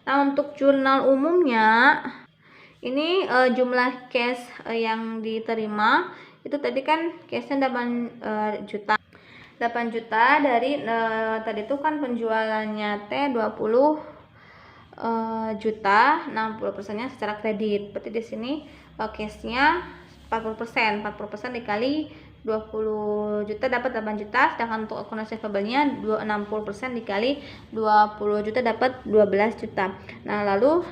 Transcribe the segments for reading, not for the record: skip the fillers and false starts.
Nah, untuk jurnal umumnya ini jumlah case yang diterima itu tadi kan case-nya 8 juta. 8 juta dari tadi itu kan penjualannya T 20 juta, 60%-nya secara kredit. Berarti di sini case-nya 40%. 40% dikali 20 juta dapat 8 juta, sedangkan untuk account receivable-nya 60% dikali 20 juta dapat 12 juta. Nah, lalu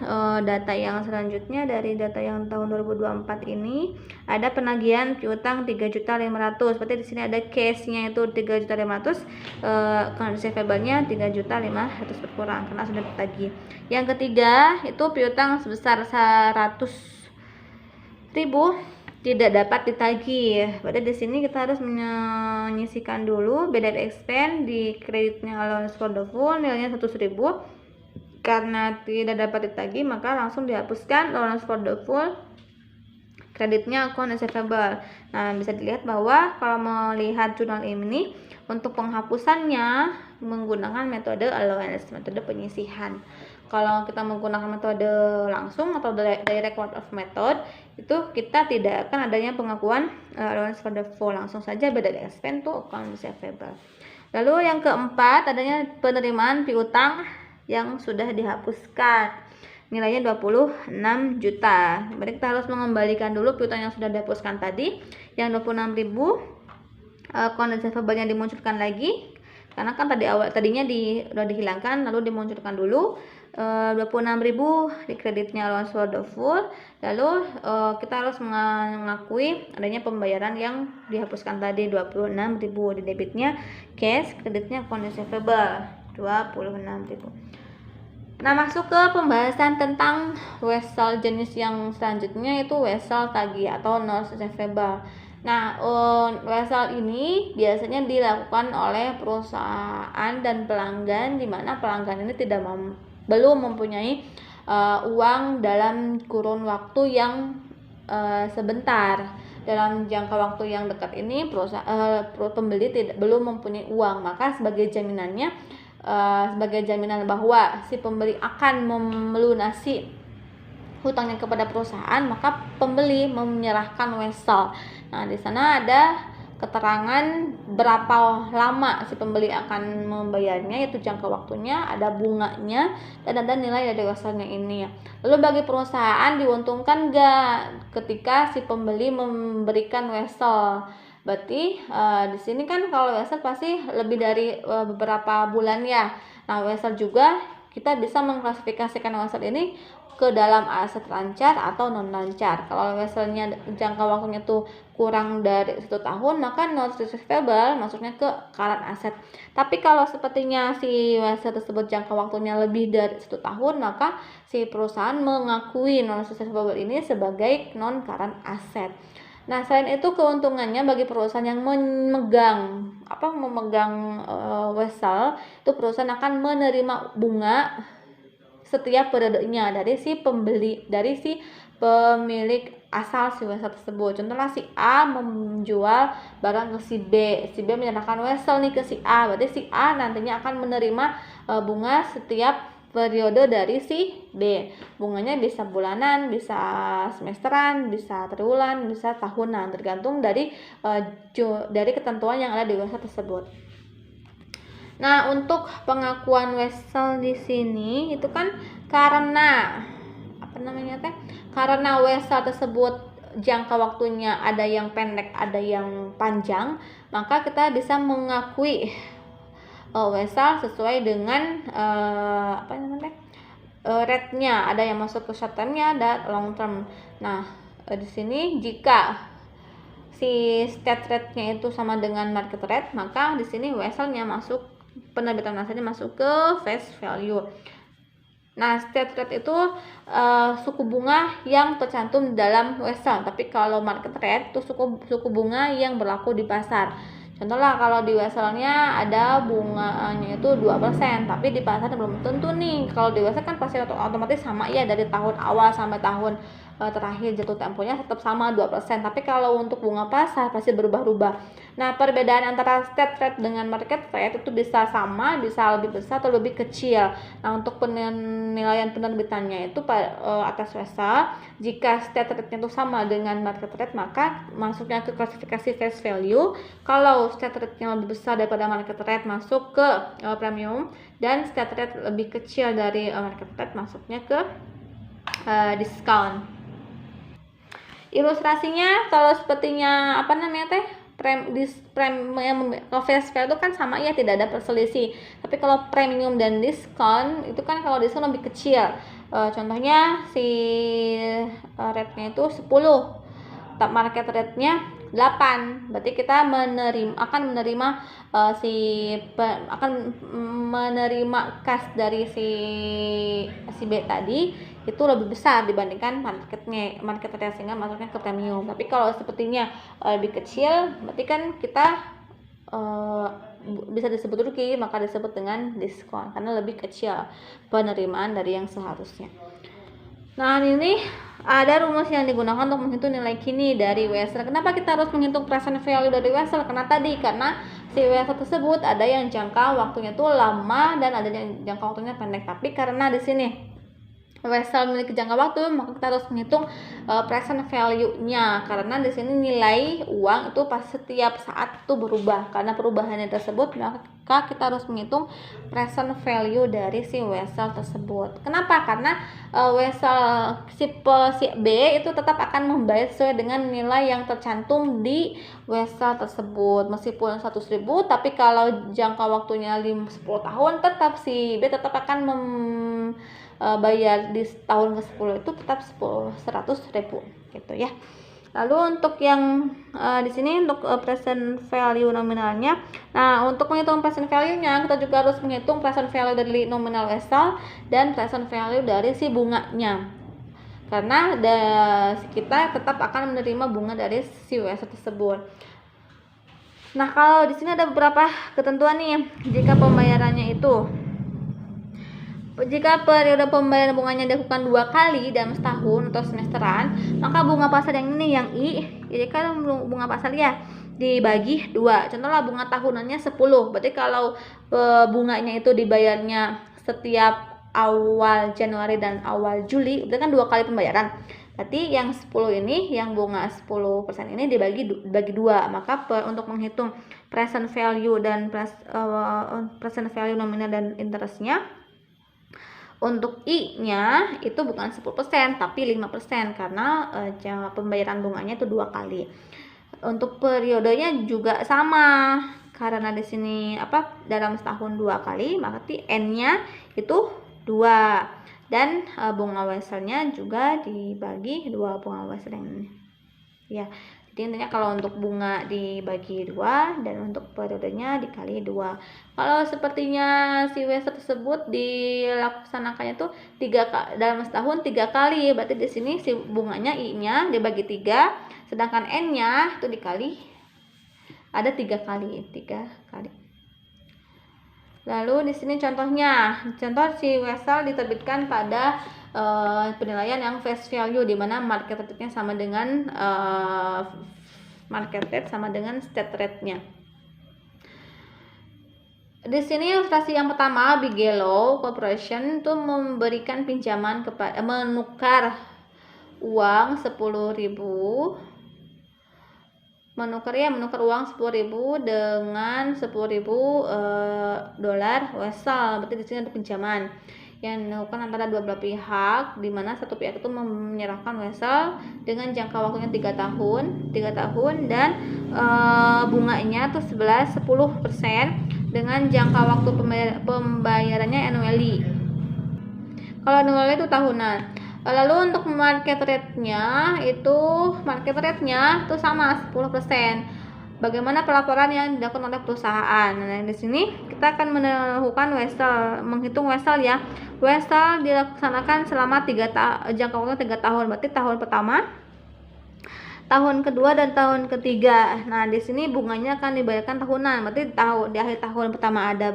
data yang selanjutnya dari data yang tahun 2024 ini ada penagihan piutang 3.500.000. Berarti di sini ada case-nya itu 3.500.000, account receivable-nya 3.500.000 berkurang karena sudah ditagih. Yang ketiga itu piutang sebesar 100.000 tidak dapat ditagih. Berarti di sini kita harus menyisihkan dulu bad debt expense di kreditnya allowance for the full nilainya 100.000. Karena tidak dapat ditagih maka langsung dihapuskan allowance for the full kreditnya account receivable. Nah, bisa dilihat bahwa kalau melihat jurnal ini untuk penghapusannya menggunakan metode allowance, metode penyisihan. Kalau kita menggunakan metode langsung atau direct word of method, itu kita tidak akan adanya pengakuan allowance for the full, langsung saja bad debt expense to account receivable. Lalu yang keempat adanya penerimaan piutang yang sudah dihapuskan, nilainya 26 juta. Berarti kita harus mengembalikan dulu piutang yang sudah dihapuskan tadi, yang 26.000, account receivable-nya dimunculkan lagi karena kan tadinya sudah dihilangkan, lalu dimunculkan dulu 26.000 di kreditnya allowance for the full. Lalu kita harus mengakui adanya pembayaran yang dihapuskan tadi 26.000 di debitnya cash, kreditnya account receivable 26.000. Nah, masuk ke pembahasan tentang wesel jenis yang selanjutnya, itu wesel tagih atau notes receivable. Nah, wesel ini biasanya dilakukan oleh perusahaan dan pelanggan, di mana pelanggan ini belum mempunyai uang dalam kurun waktu yang sebentar. Dalam jangka waktu yang dekat ini pembeli belum mempunyai uang, maka sebagai jaminannya, sebagai jaminan bahwa si pembeli akan melunasi hutangnya kepada perusahaan, maka pembeli menyerahkan wesel. Nah, di sana ada keterangan berapa lama si pembeli akan membayarnya, yaitu jangka waktunya, ada bunganya, dan ada nilai dari weselnya ini. Lalu bagi perusahaan diuntungkan enggak ketika si pembeli memberikan wesel? Berarti di sini kan kalau wesel pasti lebih dari beberapa bulan ya. Nah, wesel juga kita bisa mengklasifikasikan wesel ini ke dalam aset lancar atau non lancar. Kalau weselnya jangka waktunya tuh kurang dari 1 tahun, maka notes receivable masuknya ke current asset. Tapi kalau sepertinya si wesel tersebut jangka waktunya lebih dari 1 tahun, maka si perusahaan mengakui notes receivable ini sebagai non current asset. Nah, selain itu keuntungannya bagi perusahaan yang memegang wesel, itu perusahaan akan menerima bunga setiap periodenya dari si pemilik asal si wesel tersebut. Contohnya si A menjual barang ke si B menyerahkan wesel nih ke si A, berarti si A nantinya akan menerima bunga setiap periode dari si B. Bunganya bisa bulanan, bisa semesteran, bisa triwulan, bisa tahunan, tergantung dari ketentuan yang ada di wesel tersebut. Nah, untuk pengakuan wesel di sini itu kan karena karena wesel tersebut jangka waktunya ada yang pendek, ada yang panjang, maka kita bisa mengakui wesel sesuai dengan rate-nya, ada yang masuk ke short term-nya dan long term. Nah, di sini jika si state rate-nya itu sama dengan market rate, maka di sini weselnya masuk, penerbitan weselnya masuk ke face value. Nah, state rate itu suku bunga yang tercantum dalam wesel, tapi kalau market rate itu suku bunga yang berlaku di pasar. Contohnya kalau di weselnya ada bunganya itu 2%, tapi di pasar belum tentu nih. Kalau di wesel kan pasti otomatis sama ya dari tahun awal sampai tahun terakhir jatuh temponya tetap sama 2%. Tapi kalau untuk bunga pasar pasti berubah-ubah. Nah, perbedaan antara state rate dengan market rate itu bisa sama, bisa lebih besar atau lebih kecil. Nah, untuk penilaian penerbitannya itu atas Wesal, jika state rate-nya itu sama dengan market rate, maka masuknya ke klasifikasi face value. Kalau state rate-nya lebih besar daripada market rate, masuk ke premium, dan state rate lebih kecil dari market rate, masuknya ke diskon. Ilustrasinya kalau sepertinya face value itu kan sama ya, tidak ada perselisih. Tapi kalau premium dan diskon itu kan kalau diskon lebih kecil. Contohnya si rate-nya itu 10, market rate-nya 8. Berarti kita akan menerima kas dari si B tadi itu lebih besar dibandingkan market rate, sehingga masuknya ke premium. Tapi kalau sepertinya lebih kecil, berarti kan kita bisa disebut rugi, maka disebut dengan diskon karena lebih kecil penerimaan dari yang seharusnya. Nah, ini ada rumus yang digunakan untuk menghitung nilai kini dari Wesel. Kenapa kita harus menghitung present value dari Wesel? Karena si Wesel tersebut ada yang jangka waktunya itu lama dan ada yang jangka waktunya pendek. Tapi karena di sini Wesel memiliki jangka waktu, maka kita harus menghitung present value-nya, karena di sini nilai uang itu pas setiap saat itu berubah. Karena perubahannya tersebut, maka kita harus menghitung present value dari si Wesel tersebut. Kenapa? Karena Wesel si B itu tetap akan membayar sesuai dengan nilai yang tercantum di Wesel tersebut. Meskipun 100.000, tapi kalau jangka waktunya 10 tahun, tetap si B tetap akan bayar di tahun ke-10 itu tetap 100.000 gitu ya. Lalu untuk yang di sini untuk present value nominalnya. Nah, untuk menghitung present value-nya kita juga harus menghitung present value dari nominal Wesel dan present value dari si bunganya. Karena kita tetap akan menerima bunga dari si Wesel tersebut. Nah, kalau di sini ada beberapa ketentuan nih. Jika periode pembayaran bunganya dilakukan 2 kali dalam setahun atau semesteran, maka bunga pasar yang ini, yang I, jadi kan bunga pasar ya, dibagi 2. Contohnya bunga tahunannya 10. Berarti kalau bunganya itu dibayarnya setiap awal Januari dan awal Juli, itu kan 2 kali pembayaran. Berarti yang 10 ini, yang bunga 10% ini dibagi 2. Maka untuk menghitung present value dan present value nominal dan interestnya, untuk I-nya itu bukan 10% tapi 5%, karena pembayaran bunganya itu 2 kali. Untuk periodenya juga sama, karena di sini dalam setahun 2 kali, maka N-nya itu 2, dan bunga Weselnya juga dibagi 2 bunga Wesel yang ini. Ya. Jadi intinya kalau untuk bunga dibagi 2 dan untuk periodenya dikali 2. Kalau sepertinya si Wesel tersebut dilaksanakannya tuh dalam setahun 3 kali, berarti di sini si bunganya I-nya dibagi 3, sedangkan N-nya itu dikali ada 3 kali. Lalu di sini contoh si Wesel diterbitkan pada penilaian yang face value, di mana market rate-nya sama dengan state rate-nya. Di sini ilustrasi yang pertama, Bigelow Corporation itu memberikan pinjaman menukar uang 10.000, menukar uang 10.000 dengan 10.000 dolar Wesel. Berarti di sini ada pinjaman yang dilakukan antara dua belah pihak, di mana satu pihak itu menyerahkan Wesel dengan jangka waktunya 3 tahun dan bunganya itu 10% dengan jangka waktu pembayarannya annually. Kalau annually itu tahunan. Lalu untuk market rate-nya itu sama 10%. Bagaimana pelaporan yang dilakukan oleh perusahaan? Nah, di sini kita akan menghitung Wesel ya. Wesel dilaksanakan selama jangka waktu 3 tahun. Berarti tahun pertama tahun kedua dan tahun ketiga. Nah, di sini bunganya akan dibayarkan tahunan. Berarti di akhir tahun pertama ada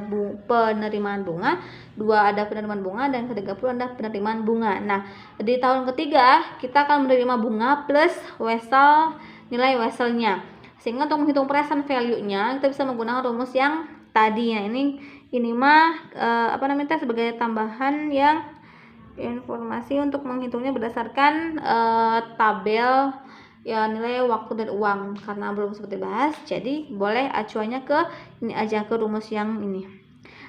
penerimaan bunga, dua ada penerimaan bunga, dan ke-30 ada penerimaan bunga. Nah, di tahun ketiga kita akan menerima bunga plus nilai weselnya. Sehingga untuk menghitung present value-nya kita bisa menggunakan rumus yang tadi. Nah, ini mah sebagai tambahan yang informasi untuk menghitungnya berdasarkan tabel ya nilai waktu dan uang. Karena belum seperti bahas, jadi boleh acuannya ke ini aja, ke rumus yang ini.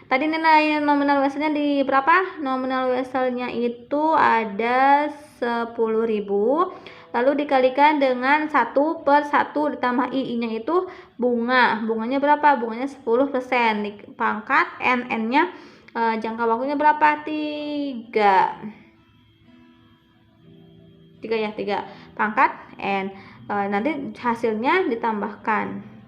Tadi nilai nominal weselnya di berapa? Nominal weselnya itu ada 10.000, lalu dikalikan dengan 1/1 ditambah I-nya itu bunganya berapa? Bunganya 10%, pangkat N-nya jangka waktunya berapa? 3 ya, 3 pangkat N. Nanti hasilnya ditambahkan.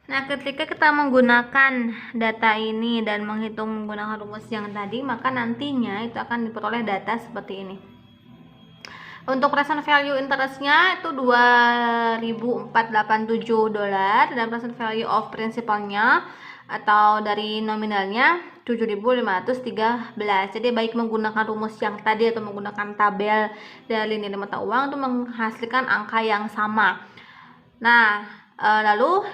Nah, ketika kita menggunakan data ini dan menghitung menggunakan rumus yang tadi, maka nantinya itu akan diperoleh data seperti ini. Untuk present value interest-nya itu $2.487 dan present value of principal-nya atau dari nominalnya 7.513. Jadi baik menggunakan rumus yang tadi atau menggunakan tabel dari nilai mata uang itu menghasilkan angka yang sama. Nah, lalu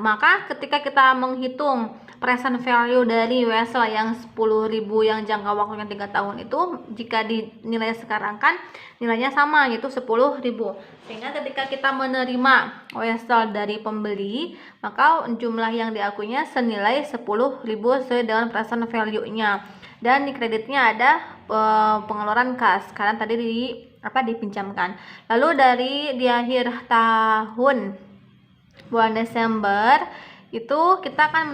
maka ketika kita menghitung present value dari wesel yang 10.000 yang jangka waktunya 3 tahun itu, jika dinilai sekarang kan nilainya sama, yaitu 10.000. Sehingga ketika kita menerima wesel dari pembeli, maka jumlah yang diakuinya senilai 10.000 sesuai dengan present value-nya. Dan di kreditnya ada pengeluaran kas karena tadi dipinjamkan. Lalu di akhir tahun bulan Desember itu kita akan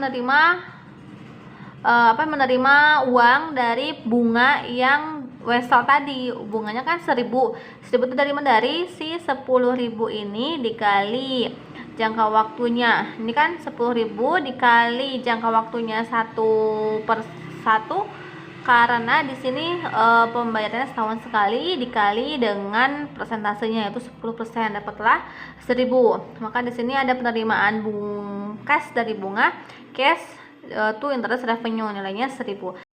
menerima uang dari bunga yang wesel tadi. Bunganya kan 1.000 itu dari si 10.000 ini dikali jangka waktunya. Ini kan 10.000 dikali jangka waktunya 1/1, karena di sini pembayarannya setahun sekali dikali dengan persentasenya yaitu 10%, dapatlah 1.000. Maka di sini ada penerimaan cash dari bunga, cash to interest revenue, nilainya 1.000.